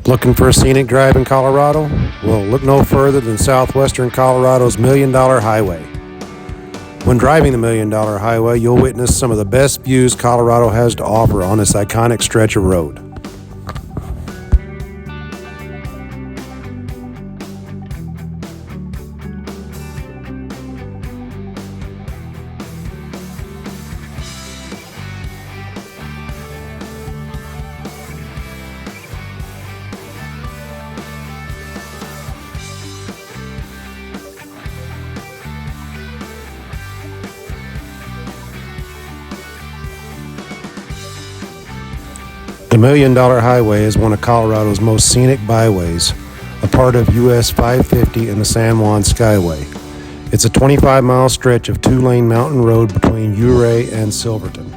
Looking for a scenic drive in Colorado? Well, look no further than Southwestern Colorado's Million Dollar Highway. When driving the Million Dollar Highway, you'll witness some of the best views Colorado has to offer on this iconic stretch of road. The Million Dollar Highway is one of Colorado's most scenic byways, a part of US 550 and the San Juan Skyway. It's a 25-mile stretch of two-lane mountain road between Ouray and Silverton.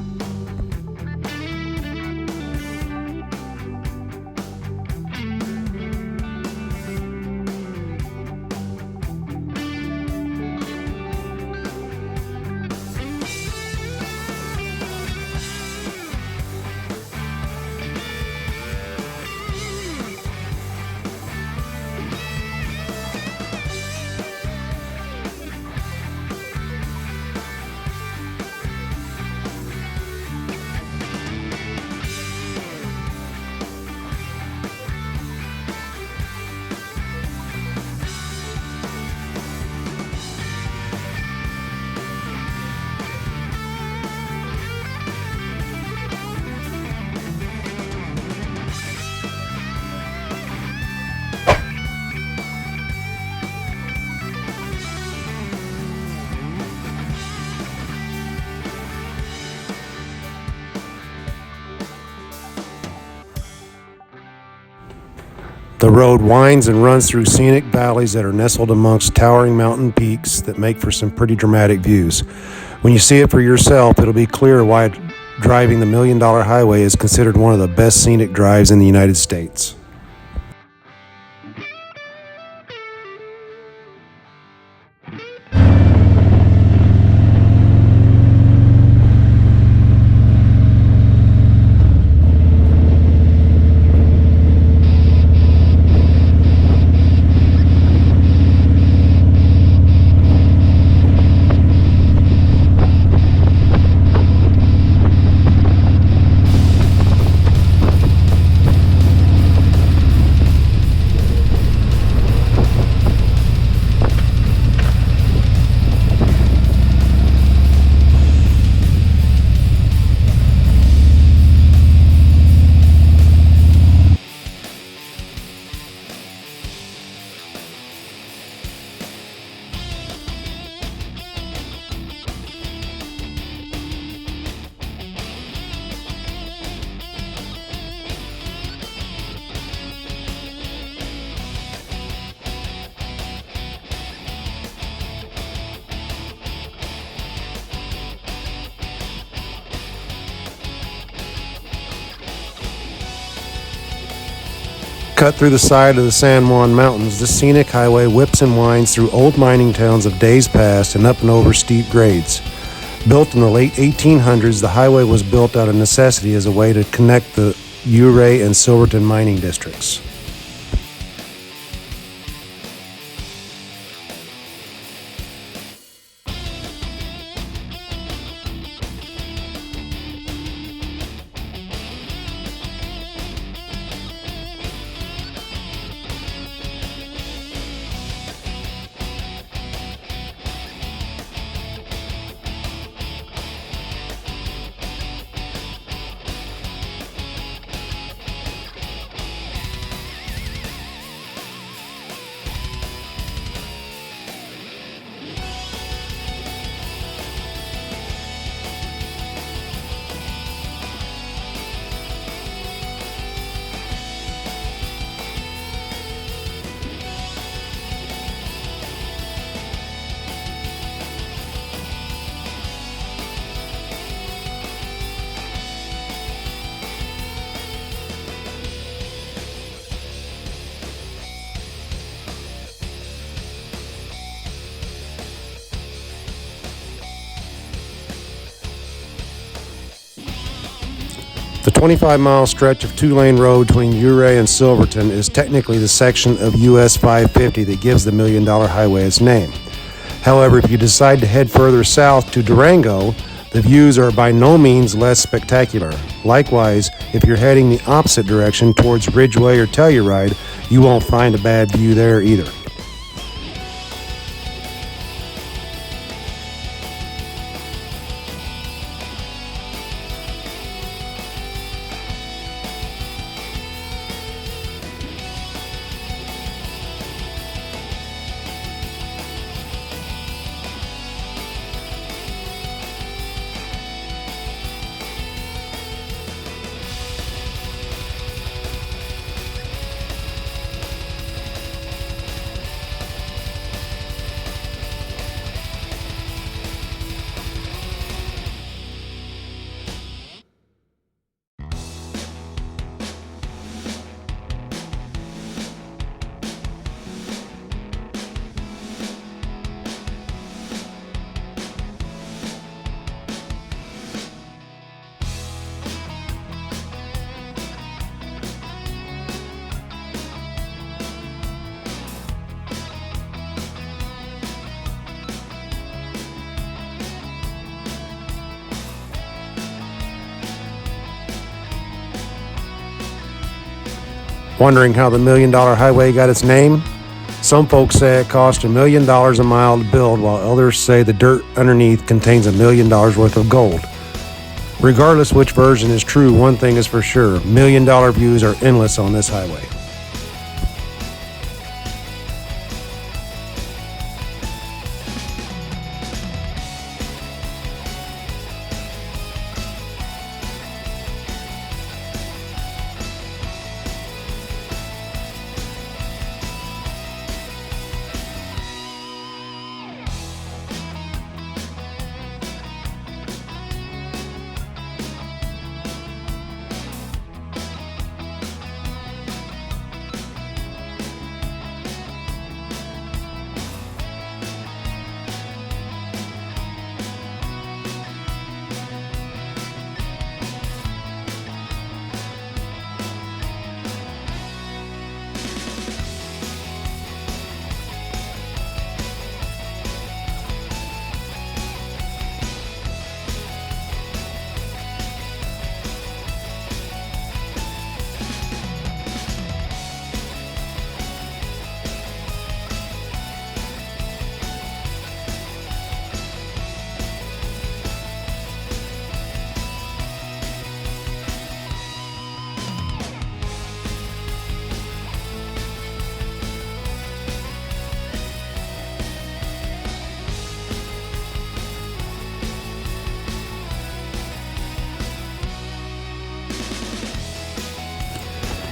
The road winds and runs through scenic valleys that are nestled amongst towering mountain peaks that make for some pretty dramatic views. When you see it for yourself, it'll be clear why driving the Million Dollar Highway is considered one of the best scenic drives in the United States. Cut through the side of the San Juan Mountains, this scenic highway whips and winds through old mining towns of days past and up and over steep grades. Built in the late 1800s, the highway was built out of necessity as a way to connect the Ouray and Silverton mining districts. The 25-mile stretch of two-lane road between Ouray and Silverton is technically the section of US 550 that gives the Million Dollar Highway its name. However, if you decide to head further south to Durango, the views are by no means less spectacular. Likewise, if you're heading the opposite direction towards Ridgeway or Telluride, you won't find a bad view there either. Wondering how the Million Dollar Highway got its name? Some folks say it cost $1 million a mile to build, while others say the dirt underneath contains $1 million worth of gold. Regardless which version is true, one thing is for sure: million-dollar views are endless on this highway.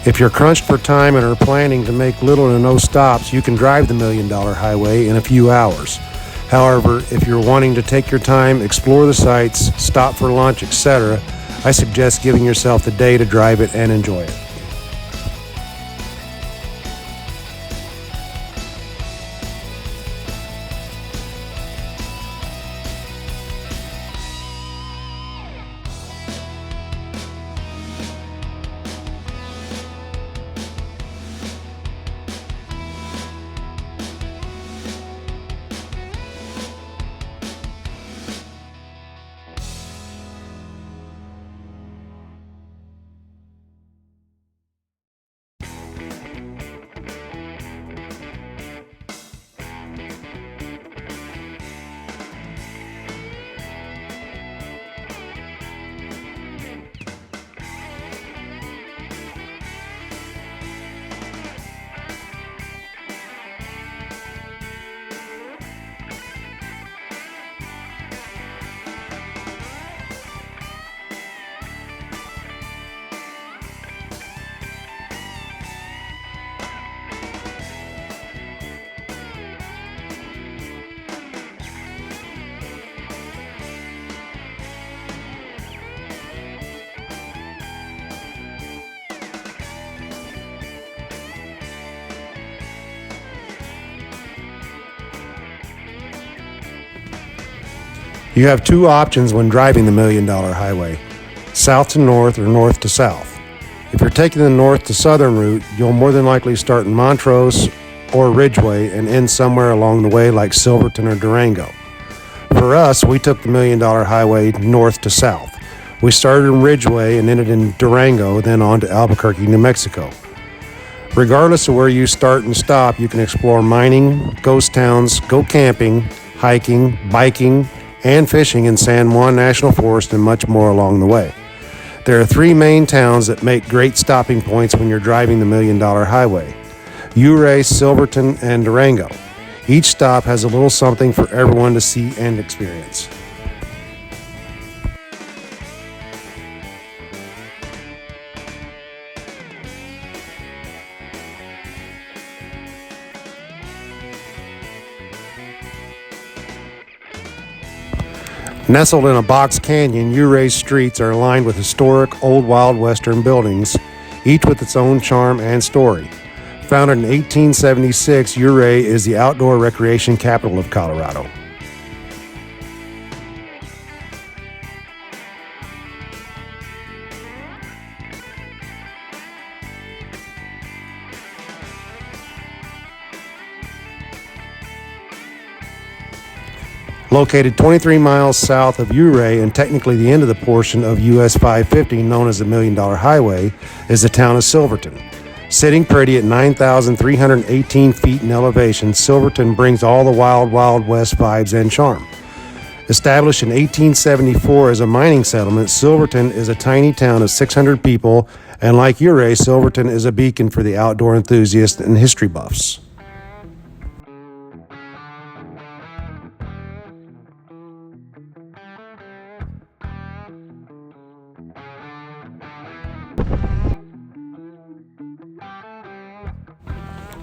If you're crunched for time and are planning to make little to no stops, you can drive the Million Dollar Highway in a few hours. However, if you're wanting to take your time, explore the sights, stop for lunch, etc., I suggest giving yourself the day to drive it and enjoy it. You have two options when driving the Million Dollar Highway. south to north or north to south. If you're taking the north to southern route, you'll more than likely start in Montrose or Ridgeway and end somewhere along the way like Silverton or Durango. For us, we took the $1 Million Highway north to south. We started in Ridgeway and ended in Durango, then on to Albuquerque, New Mexico. Regardless of where you start and stop, you can explore mining, ghost towns, go camping, hiking, biking, and fishing in San Juan National Forest and much more along the way. There are 3 main towns that make great stopping points when you're driving the $1 Million Highway: Ouray, Silverton, and Durango. Each stop has a little something for everyone to see and experience. Nestled in a box canyon, Ouray's streets are lined with historic old Wild Western buildings, each with its own charm and story. Founded in 1876, Ouray is the outdoor recreation capital of Colorado. Located 23 miles south of Ouray and technically the end of the portion of US 550 known as the $1 Million Highway is the town of Silverton. Sitting pretty at 9,318 feet in elevation, Silverton brings all the wild, Wild West vibes and charm. Established in 1874 as a mining settlement, Silverton is a tiny town of 600 people, and like Ouray, Silverton is a beacon for the outdoor enthusiasts and history buffs.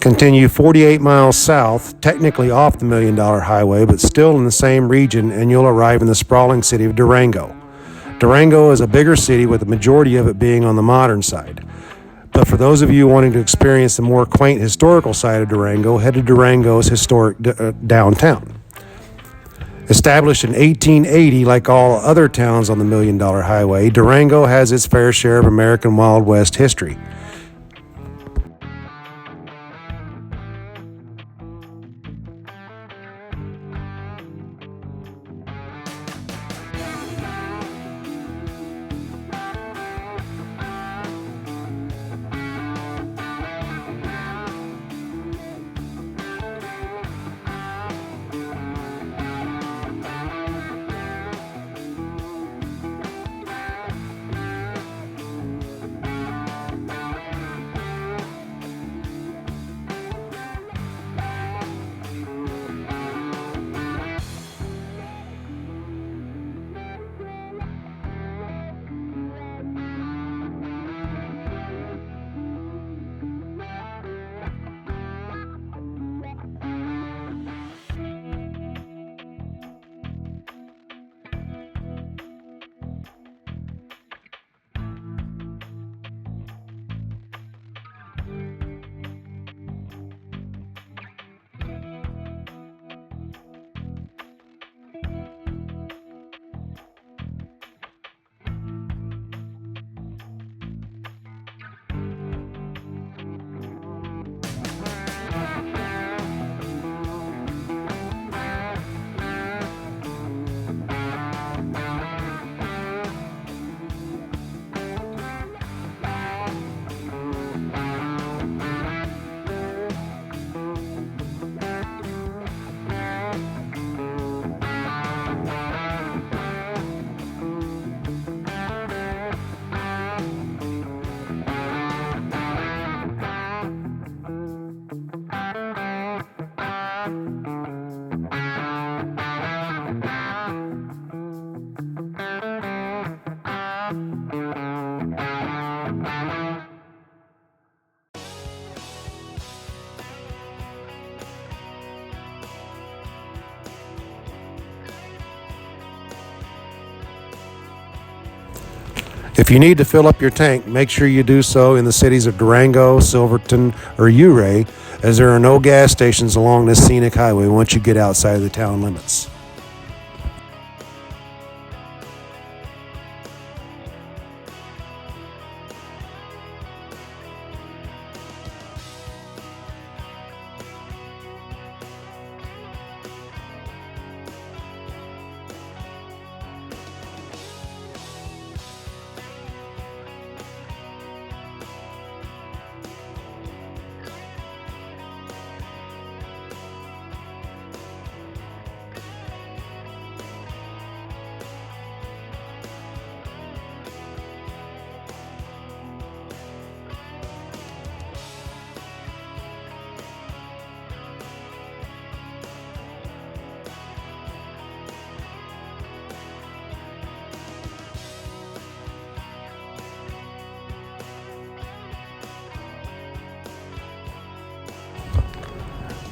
Continue 48 miles south, technically off the $1 Million Highway, but still in the same region, and you'll arrive in the sprawling city of Durango. Durango is a bigger city, with the majority of it being on the modern side. But for those of you wanting to experience the more quaint historical side of Durango, head to Durango's historic downtown. Established in 1880, like all other towns on the $1 Million Highway, Durango has its fair share of American Wild West history. If you need to fill up your tank, make sure you do so in the cities of Durango, Silverton, or Ouray, as there are no gas stations along this scenic highway once you get outside of the town limits.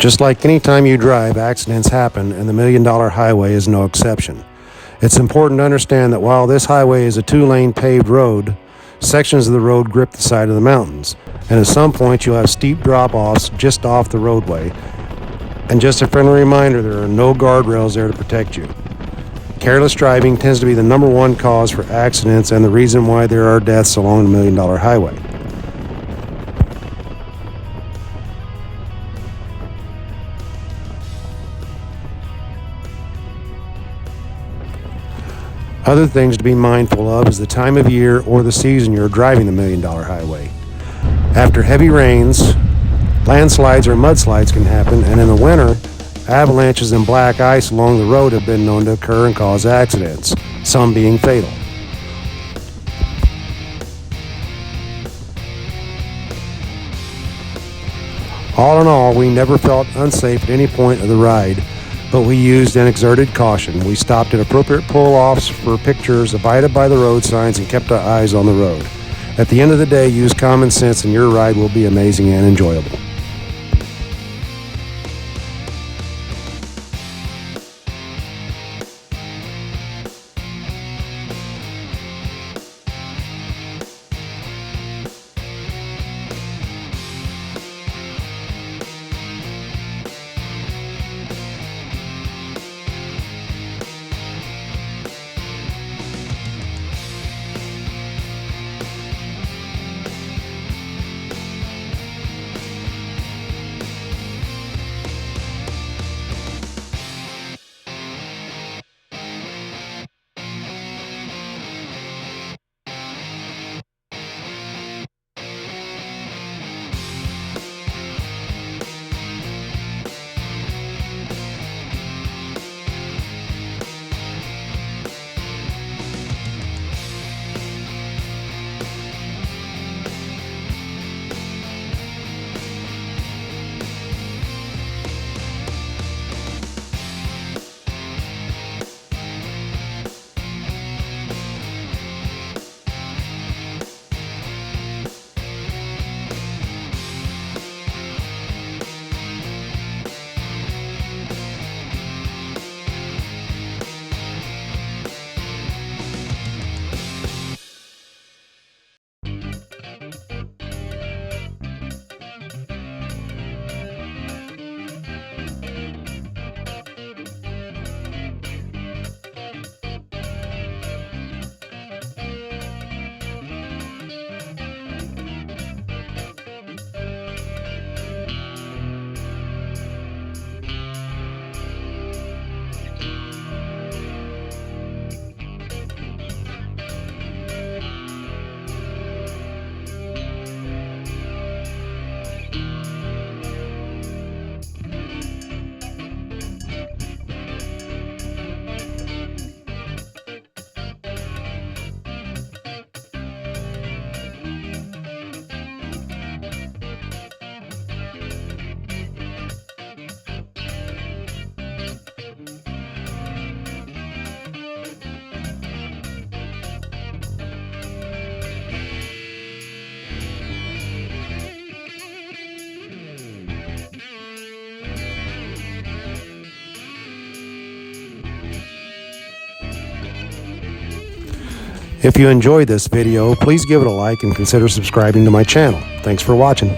Just like any time you drive, accidents happen, and the $1 Million Highway is no exception. It's important to understand that while this highway is a 2-lane paved road, sections of the road grip the side of the mountains, and at some point you'll have steep drop-offs just off the roadway. And just a friendly reminder, there are no guardrails there to protect you. Careless driving tends to be the #1 cause for accidents and the reason why there are deaths along the $1 Million Highway. Other things to be mindful of is the time of year or the season you're driving the $1 Million Highway. After heavy rains, landslides or mudslides can happen, and in the winter, avalanches and black ice along the road have been known to occur and cause accidents, some being fatal. All in all, we never felt unsafe at any point of the ride, but we used and exerted caution. We stopped at appropriate pull-offs for pictures, abided by the road signs, and kept our eyes on the road. At the end of the day, use common sense and your ride will be amazing and enjoyable. If you enjoyed this video, please give it a like and consider subscribing to my channel. Thanks for watching.